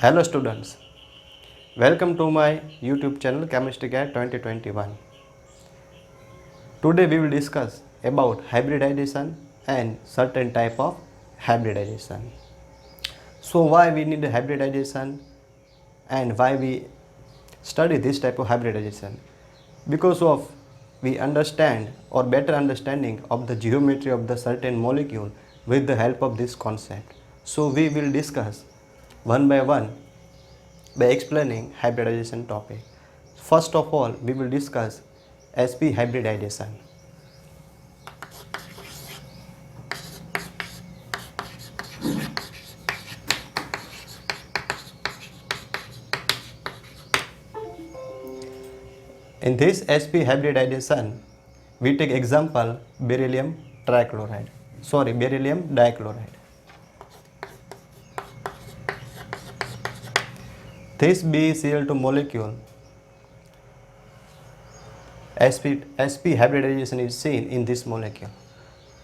Hello students, welcome to my YouTube channel Chemistry Guide 2021. Today we will discuss about hybridization and certain type of hybridization. So why we need hybridization and why we study this type of hybridization? Because of we understand or better understanding of the geometry of the certain molecule with the help of this concept. So we will discuss one by one by explaining hybridization topic. First of all, we will discuss sp hybridization. In this sp hybridization, we take example beryllium trichloride. Beryllium dichloride. This BeCl2 molecule sp hybridization is seen in this molecule.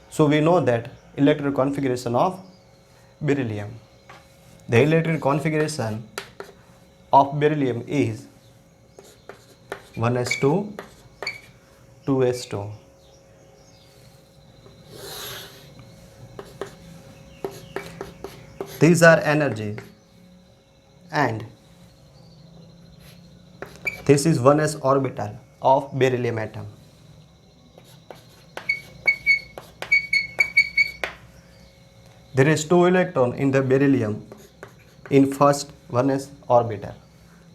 So we know that electron configuration of beryllium. The electron configuration of beryllium is 1s2, 2s2. These are energies and this is 1s orbital of beryllium atom. There is 2 electron in the beryllium in first 1s orbital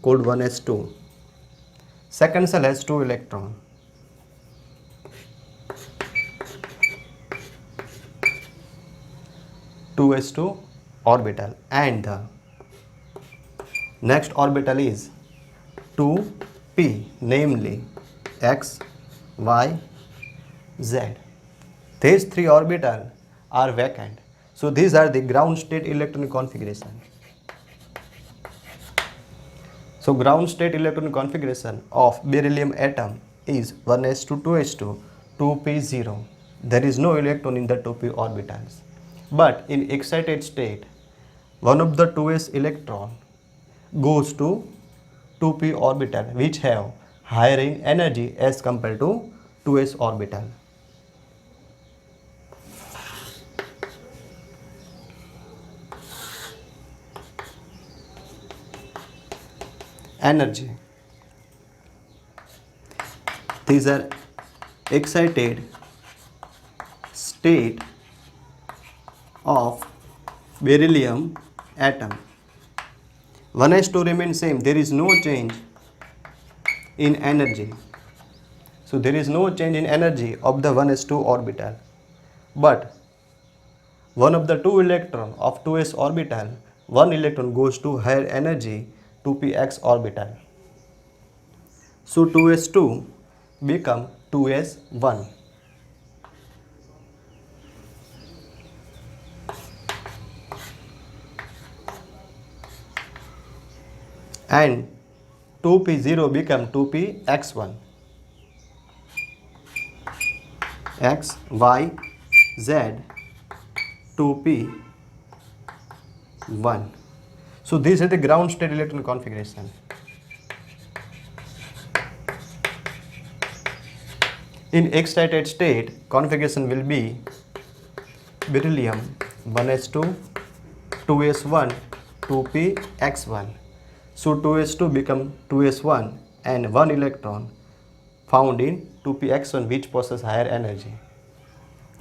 called 1s2. Second cell has 2 electron. Two s2 orbital and the next orbital is 2p, namely x, y, z. These 3 orbitals are vacant. So these are the ground state electron configuration. So ground state electron configuration of beryllium atom is 1s2, 2s2, 2p0. There is no electron in the 2p orbitals. But in excited state, one of the 2s electron goes to 2p orbital which have higher in energy as compared to 2s orbital. Energy. These are excited state of beryllium atom. 1s2 remains same, there is no change in energy. So there is no change in energy of the 1s2 orbital. But one of the 2 electron of 2s orbital, one electron goes to higher energy 2px orbital. So 2s2 become 2s1. And 2p0 become 2px1. X, Y, Z, 2p1. So this is the ground state electron configuration. In excited state, configuration will be beryllium 1s2, 2s1, 2px1. So 2s2 become 2s1 and 1 electron found in 2px1 which possess higher energy.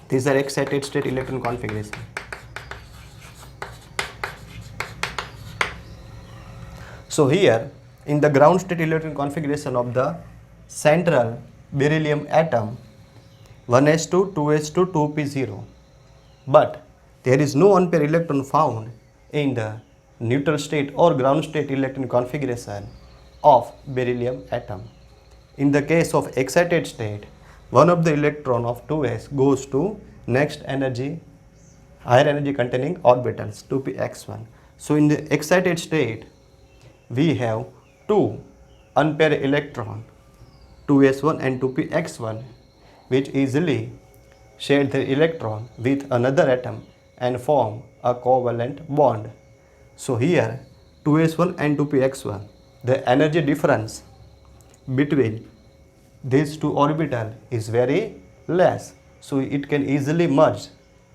These are excited state electron configuration. So here in the ground state electron configuration of the central beryllium atom 1s2, 2s2, 2p0. But there is no unpaired electron found in the neutral state or ground state electron configuration of beryllium atom. In the case of excited state, one of the electron of 2s goes to next energy, higher energy containing orbitals 2px1. So in the excited state, we have 2 unpaired electron 2s1 and 2px1 which easily share their electron with another atom and form a covalent bond. So here 2s1 and 2px1, the energy difference between these two orbital is very less, so it can easily merge,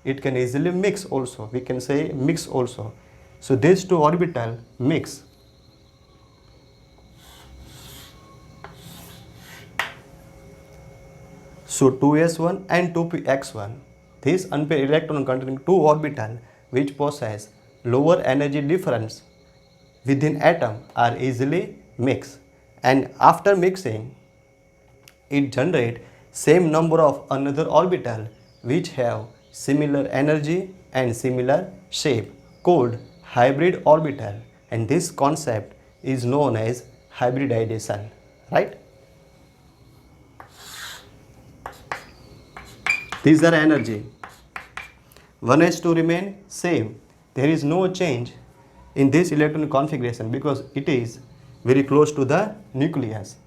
it can easily mix also, we can say mix also. So these two orbital mix. So 2s1 and 2px1, these unpaired electron containing two orbital which possess lower energy difference within atom are easily mixed, and after mixing it generate same number of another orbital which have similar energy and similar shape called hybrid orbital, and this concept is known as hybridization, right? These are energy. 1s2 remain same. There is no change in this electron configuration because it is very close to the nucleus.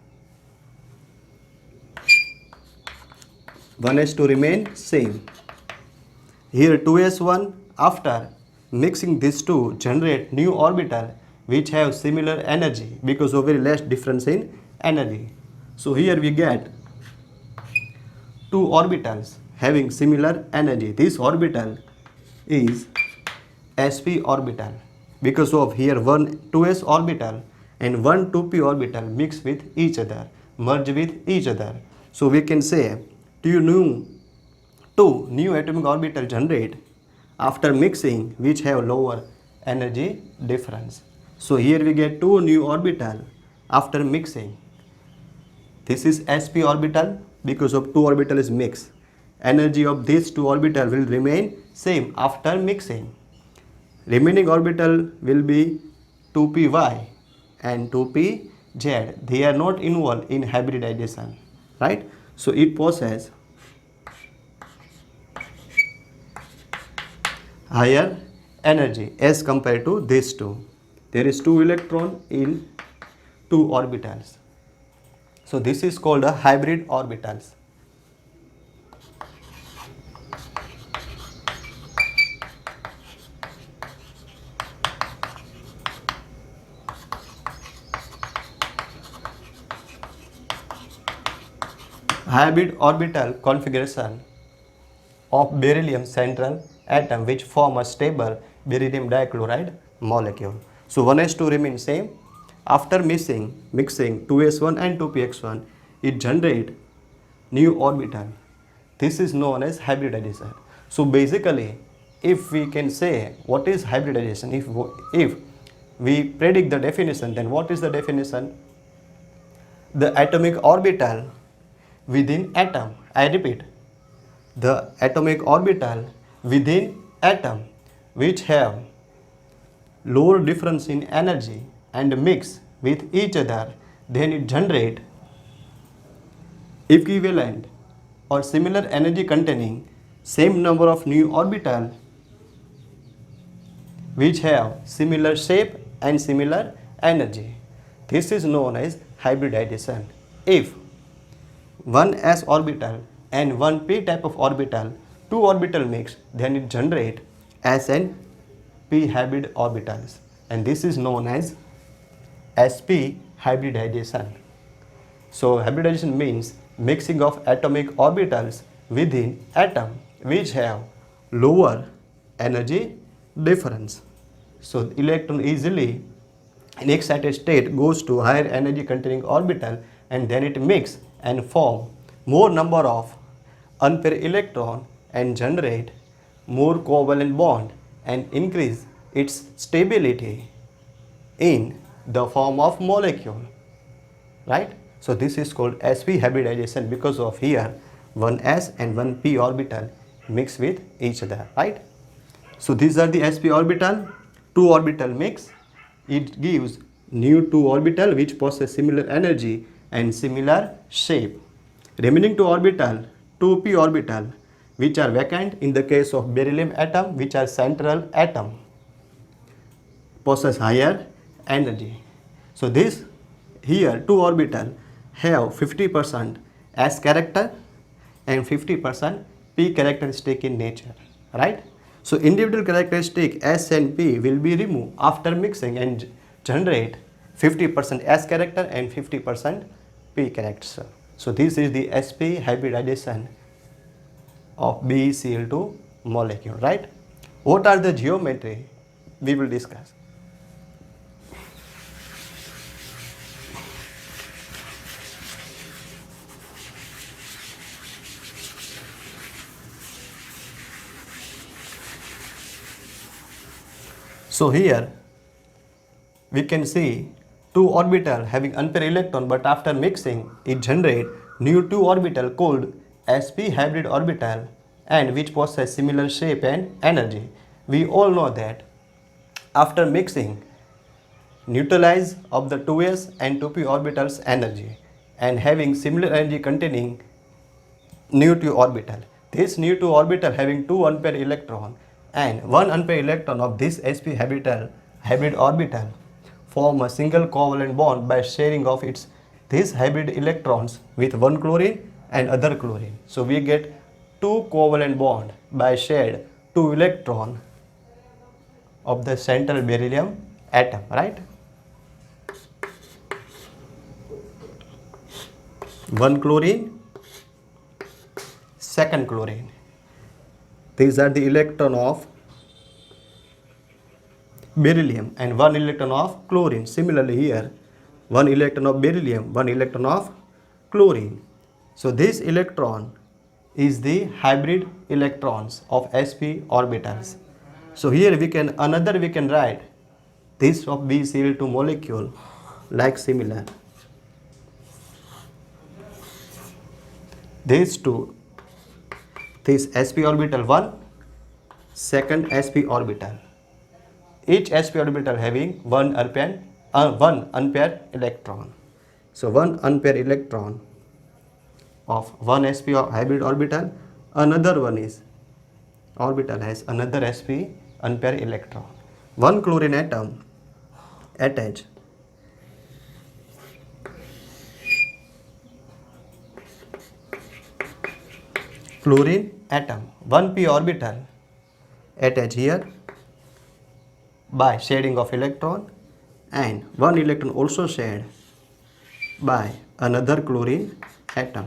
1s2 remain same. Here 2s1 after mixing these two generate new orbital which have similar energy because of very less difference in energy. So here we get two orbitals having similar energy. This orbital is sp orbital because of here one 2s orbital and one 2p orbital mix with each other, merge with each other. So we can say two new atomic orbital generate after mixing which have lower energy difference. So here we get two new orbital after mixing. This is sp orbital because of two orbital is mixed. Energy of these two orbital will remain same after mixing. Remaining orbital will be 2py and 2pz. They are not involved in hybridization, right? So it possesses higher energy as compared to these two. There is two electron in two orbitals. So this is called a hybrid orbitals. Hybrid orbital configuration of beryllium central atom which form a stable beryllium dichloride molecule. So 1s2 remains same. After mixing 2s1 and 2px1, it generate new orbital. This is known as hybridization. So basically, if we can say what is hybridization, if we predict the definition, then what is the definition? The atomic orbital within atom. I repeat, the atomic orbital within atom which have lower difference in energy and mix with each other, then it generate equivalent or similar energy containing same number of new orbital which have similar shape and similar energy. This is known as hybridization. If one s orbital and one p type of orbital, two orbital mix, then it generate s and p hybrid orbitals, and this is known as sp hybridization. So hybridization means mixing of atomic orbitals within atom which have lower energy difference. So the electron easily in excited state goes to higher energy containing orbital, and then it mix and form more number of unpaired electron and generate more covalent bond and increase its stability in the form of molecule, right? So this is called sp hybridization because of here one s and one p orbital mix with each other, right? So these are the sp orbital, two orbital mix. It gives new two orbital which possess similar energy and similar shape. Remaining two orbital, 2p orbital, which are vacant in the case of beryllium atom, which are central atom, possess higher energy. So this here two orbital have 50% s character and 50% p characteristic in nature, right? So individual characteristic s and p will be removed after mixing and generate 50% S character and 50% P character. So this is the sp hybridization of BeCl2 molecule, right? What are the geometry? We will discuss. So here we can see two orbital having unpaired electron, but after mixing it generate new two orbital called sp hybrid orbital and which possess similar shape and energy. We all know that after mixing neutralize of the 2s and 2p orbitals energy and having similar energy containing new 2 orbital. This new 2 orbital having 2 unpaired electron and 1 unpaired electron of this sp hybrid orbital form a single covalent bond by sharing of its these hybrid electrons with one chlorine and other chlorine. So we get 2 covalent bond by shared 2 electron of the central beryllium atom, right? One chlorine, second chlorine. These are the electron of beryllium and one electron of chlorine. Similarly here, one electron of beryllium, one electron of chlorine. So this electron is the hybrid electrons of sp orbitals. So here we can write this of BeCl2 molecule like similar. These two, this sp orbital 1, second sp orbital. Each sp orbital having one unpaired electron. So one unpaired electron of one sp hybrid orbital, another one is orbital has another sp unpaired electron. One chlorine atom attach chlorine atom, one p orbital attach here by shading of electron and one electron also shared by another chlorine atom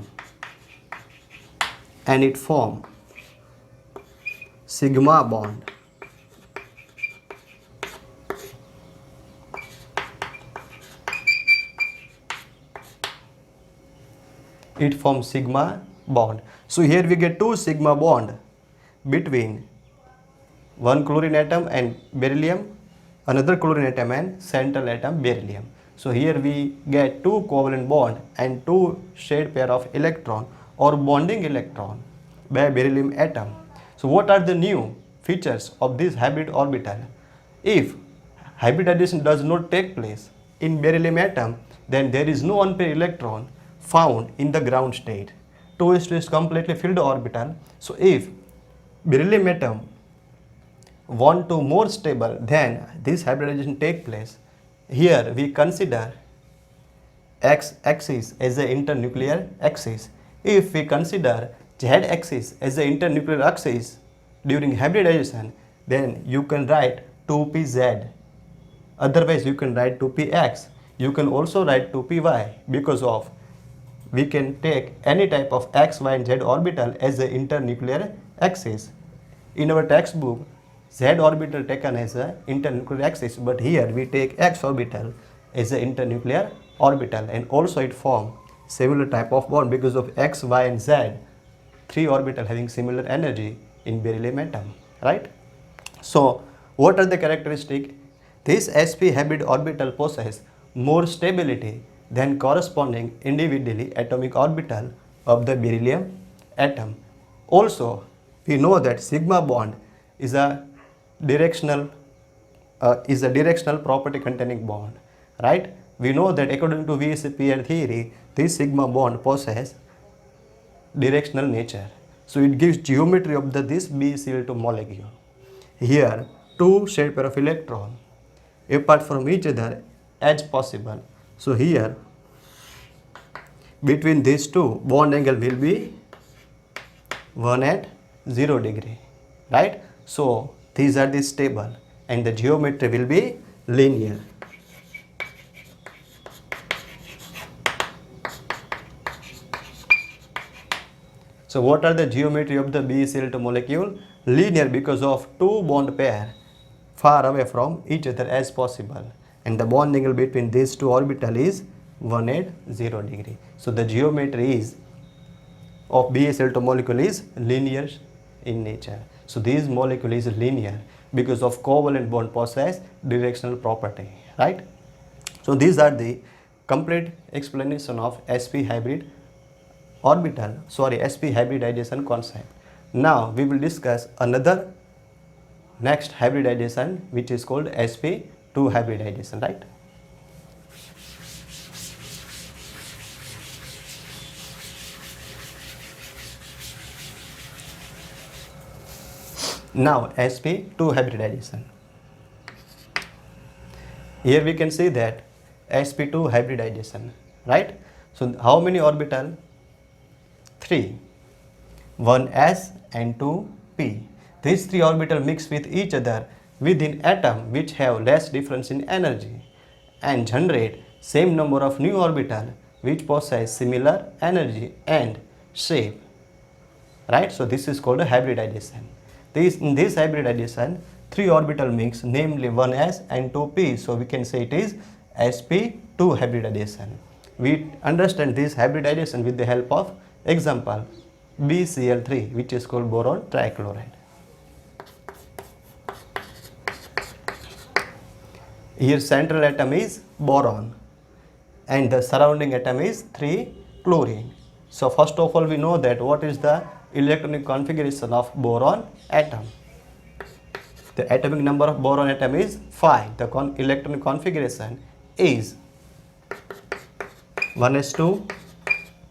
and it form sigma bond. It forms sigma bond. So here we get two sigma bond between one chlorine atom and beryllium, another chlorine atom and central atom beryllium. So here we get two covalent bond and two shared pair of electron or bonding electron by beryllium atom. So what are the new features of this hybrid orbital? If hybridization does not take place in beryllium atom, then there is no unpaired electron found in the ground state. 2s2 is completely filled orbital. So if beryllium atom want to more stable, then this hybridization take place. Here we consider x axis as the internuclear axis. If we consider z axis as the internuclear axis during hybridization, then you can write 2pz. Otherwise you can write 2px. You can also write 2py because of we can take any type of x, y and z orbital as the internuclear axis. In our textbook, z orbital taken as a internuclear axis, but here we take x orbital as a internuclear orbital and also it form similar type of bond because of x, y and z, three orbital having similar energy in beryllium atom, right? So what are the characteristics? This sp hybrid orbital possess more stability than corresponding individually atomic orbital of the beryllium atom. Also, we know that sigma bond is a directional property containing bond, right? We know that according to VSEPR theory, this sigma bond possess directional nature. So it gives geometry of this BeCl2 molecule. Here, two shared pair of electron apart from each other as possible. So here between these two bond angle will be 1 at 0 degree, right? So these are the stable and the geometry will be linear. So what are the geometry of the BeCl2 molecule? Linear because of two bond pair far away from each other as possible, and the bond angle between these two orbital is 180 degree. So the geometry is of BeCl2 molecule is linear in nature. So this molecule is linear because of covalent bond possess directional property, right? So these are the complete explanation of sp hybridization concept. Now we will discuss another next hybridization, which is called sp2 hybridization, right? Now sp2 hybridization. Here we can see that sp2 hybridization, right? So how many orbital? 3, 1s and 2p. These three orbitals mix with each other within atom which have less difference in energy and generate same number of new orbital which possess similar energy and shape, right? So this is called a hybridization. In this hybridization, three orbital mix, namely 1s and 2p. So we can say it is sp2 hybridization. We understand this hybridization with the help of example BCl3, which is called boron trichloride. Here central atom is boron and the surrounding atom is 3-chlorine. So first of all we know that what is the electronic configuration of boron atom. The atomic number of boron atom is 5. The electronic configuration is 1s2,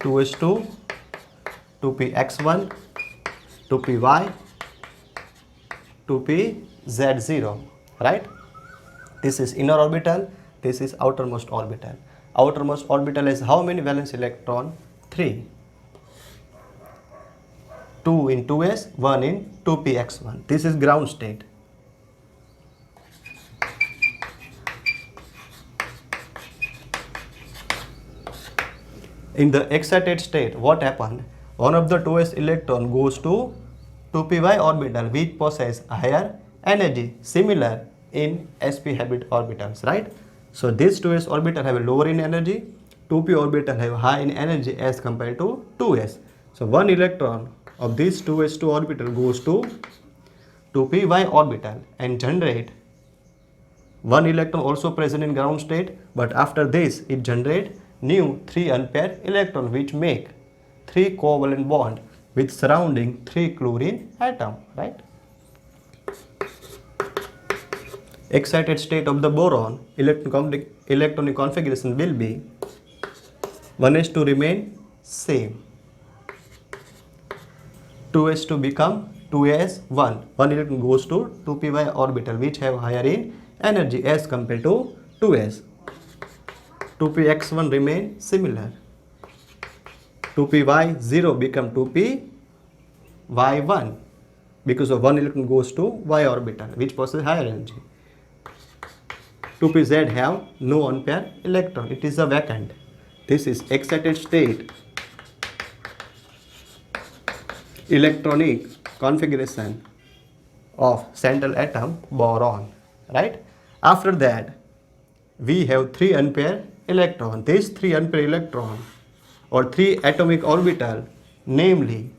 2s2, 2px1, 2py, 2pz0, right? This is inner orbital, this is outermost orbital. Outermost orbital is how many valence electron? 3. 2 in 2s, 1 in 2px1. This is ground state. In the excited state, what happened? One of the 2s electron goes to 2py orbital which possess higher energy, similar in sp hybrid orbitals, right? So this 2s orbital have a lower in energy, 2p orbital have high in energy as compared to 2s. So one electron of this 2s2 orbital goes to 2py orbital and generate one electron also present in ground state, but after this it generate new 3 unpaired electron which make 3 covalent bond with surrounding 3-chlorine atom, right? Excited state of the boron electronic configuration will be 1s2 remain same, 2s2 become 2s1, one electron goes to 2py orbital which have higher in energy as compared to 2s, 2px1 remain similar, 2py0 become 2py1 because of one electron goes to y orbital which possesses higher energy. 2pz have no unpaired electron, it is a vacant. This is excited state electronic configuration of central atom boron, right? After that we have 3 unpaired electron. These 3 unpaired electron or 3 atomic orbital, namely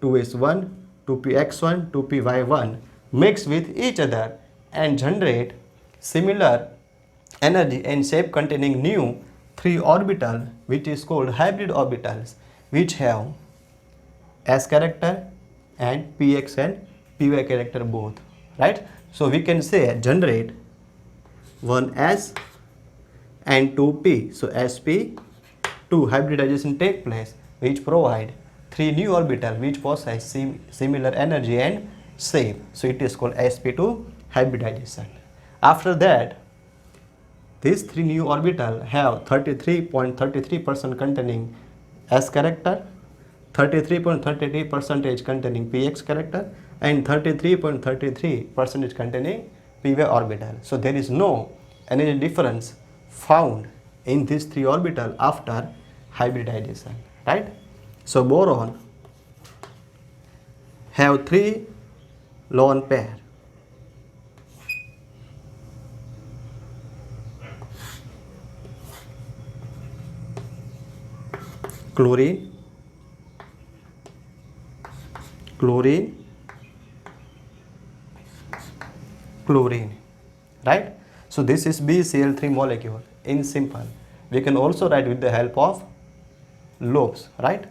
2s1, 2px1, 2py1 mix with each other and generate similar energy and shape containing new 3 orbital which is called hybrid orbitals which have s character and px and py character both, right? So we can say generate 1s and 2p. So sp2 hybridization take place which provide 3 new orbital which possess similar energy and shape. So it is called sp2 hybridization. After that these 3 new orbital have 33.33% containing s character, 33.33% containing px character and 33.33% containing py orbital. So there is no energy difference found in these 3 orbital after hybridization, right? So boron have 3 lone pair. Chlorine, chlorine, chlorine, right? So this is BCl3 molecule in simple. We can also write with the help of lobes, right?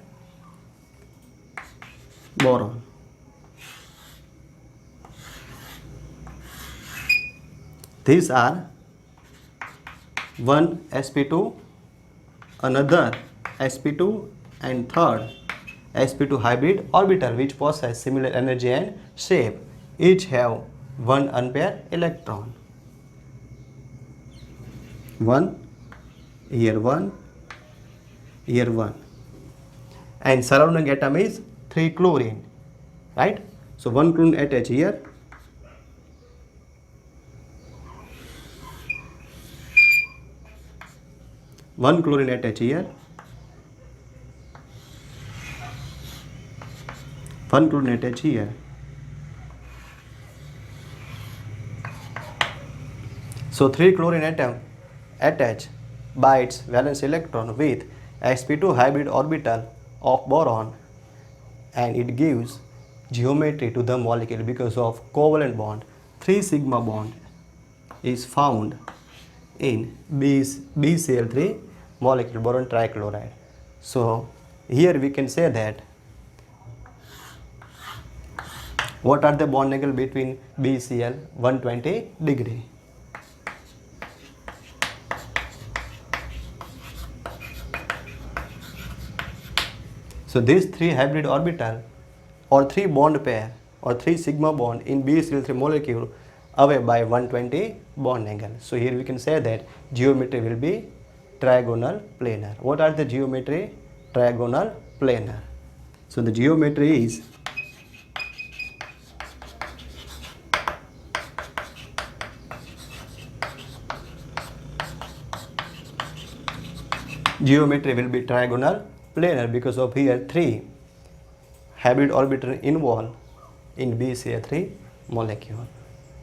Boron. These are one sp2, another sp2 and third sp2 hybrid orbital which possess similar energy and shape. Each have one unpaired electron. One, here one, here one. And surrounding atom is 3 chlorine, right? So one chlorine attach here. One chlorine attach here. One chlorine attach here. So 3 chlorine atom attach by its valence electron with sp2 hybrid orbital of boron, and it gives geometry to the molecule because of covalent bond. 3 sigma bond is found in BCl3 molecule, boron trichloride. So here we can say that what are the bond angle between BCl? 120 degree. So these 3 hybrid orbital or 3 bond pair or 3 sigma bond in BCl3 molecule away by 120 bond angle. So here we can say that geometry will be trigonal planar. What are the geometry? Trigonal planar. So the geometry is trigonal planar because of here 3 hybrid orbital involved in BCl3 molecule,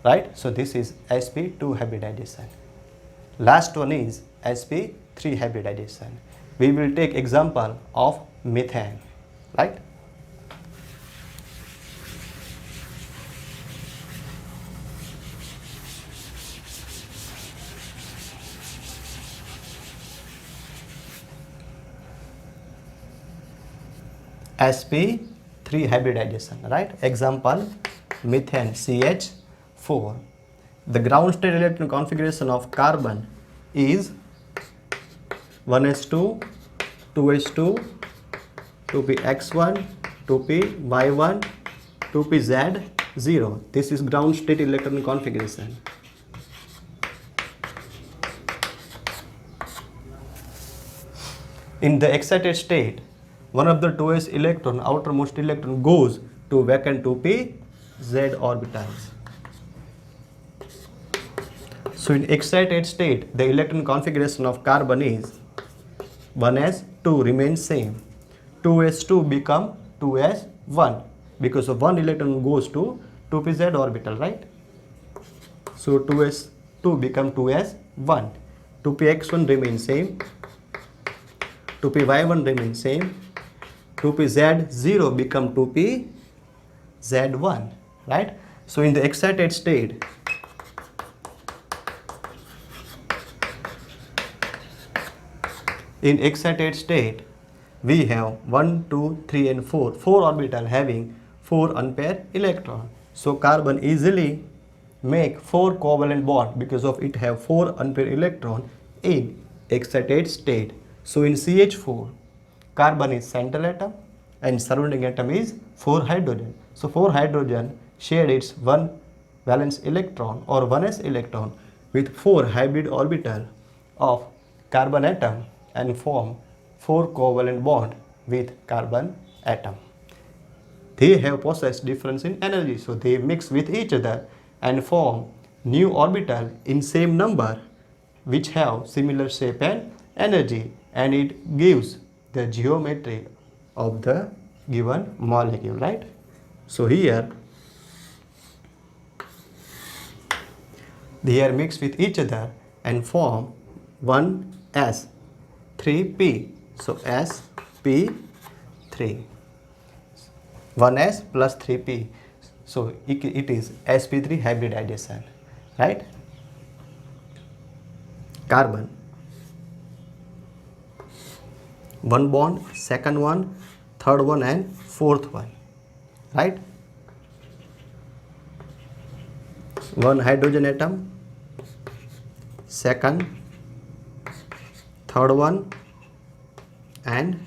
right? So this is sp2 hybridization. Last one is sp3 hybridization. We will take example of methane, right? sp3 hybridization, right? Example, methane CH4. The ground state electron configuration of carbon is 1s2, 2s2, 2px1, 2py1, 2pz0. This is ground state electron configuration. In the excited state, one of the 2s electron, outermost electron, goes to vacant 2p z orbitals. So in excited state, the electron configuration of carbon is 1s2 remains same, 2s2 become 2s1 because of one electron goes to 2pz orbital, right? So 2s2 become 2s1, 2px1 remains same, 2py1 remains same, 2pz0 become 2pz1, right? So in the excited state, we have 1, 2, 3 and 4 orbital having 4 unpaired electron. So carbon easily make 4 covalent bond because of it have 4 unpaired electron in excited state. So in CH4, carbon is central atom and surrounding atom is 4 hydrogen. So 4 hydrogen share its 1 valence electron or 1s electron with 4 hybrid orbital of carbon atom and form 4 covalent bond with carbon atom. They have possessed difference in energy, so they mix with each other and form new orbital in same number which have similar shape and energy, and it gives the geometry of the given molecule, right? So here they are mixed with each other and form 1s3p. So sp3, 1s plus 3p. So it is sp3 hybridization, right? Carbon, one bond, second one, third one and fourth one, right? One hydrogen atom, second, third one and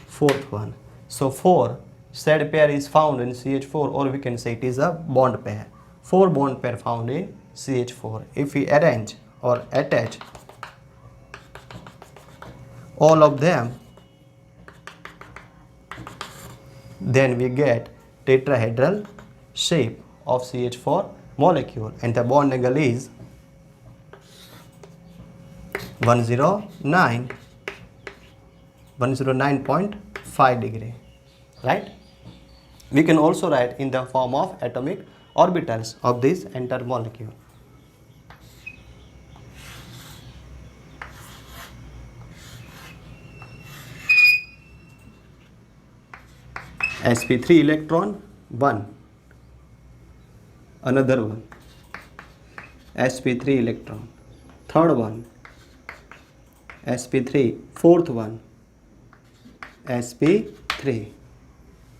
fourth one. So 4 said pair is found in CH4, or we can say it is a bond pair. 4 bond pair found in CH4. If we arrange or attach all of them, then we get tetrahedral shape of CH4 molecule, and the bond angle is 109.5 degree, right? We can also write in the form of atomic orbitals of this entire molecule. sp3 electron 1, another one, sp3 electron, third one, sp3, fourth one, sp3.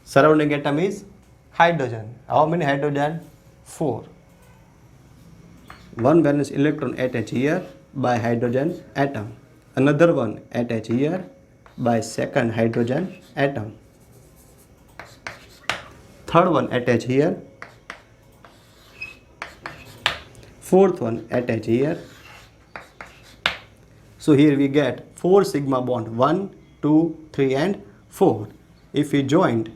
Surrounding atom is hydrogen. How many hydrogen? 4. One valence electron attached here by hydrogen atom, another one attached here by second hydrogen atom, third one attached here, fourth one attached here. So here we get 4 sigma bond, 1, 2, 3 and 4. If we joined,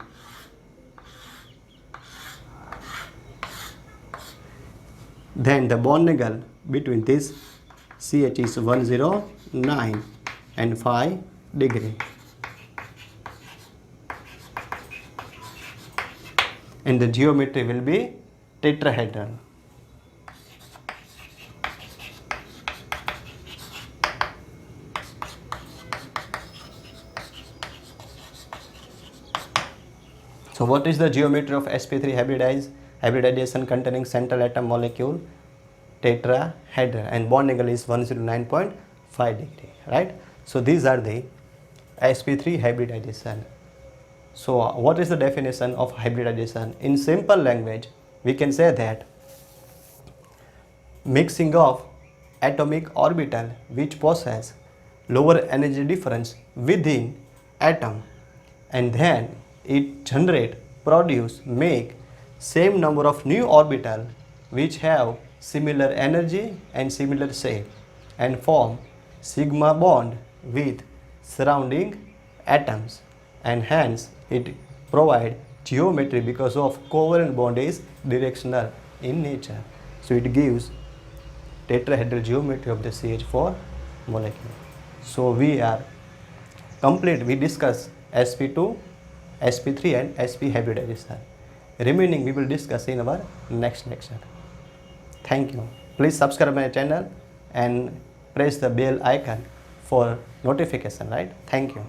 then the bond angle between this CH is 109.5 degree. And the geometry will be tetrahedral. So what is the geometry of sp3 hybridization containing central atom molecule? Tetrahedral, and bond angle is 109.5 degree, right? So these are the sp3 hybridization. So what is the definition of hybridization? In simple language, we can say that mixing of atomic orbital which possess lower energy difference within atom, and then it make same number of new orbital which have similar energy and similar shape, and form sigma bond with surrounding atoms, and hence it provide geometry because of covalent bond is directional in nature. So it gives tetrahedral geometry of the CH4 molecule. So we are complete. We discuss sp2, sp3 and sp hybridization. Remaining we will discuss in our next lecture. Thank you. Please subscribe my channel and press the bell icon for notification, right? Thank you.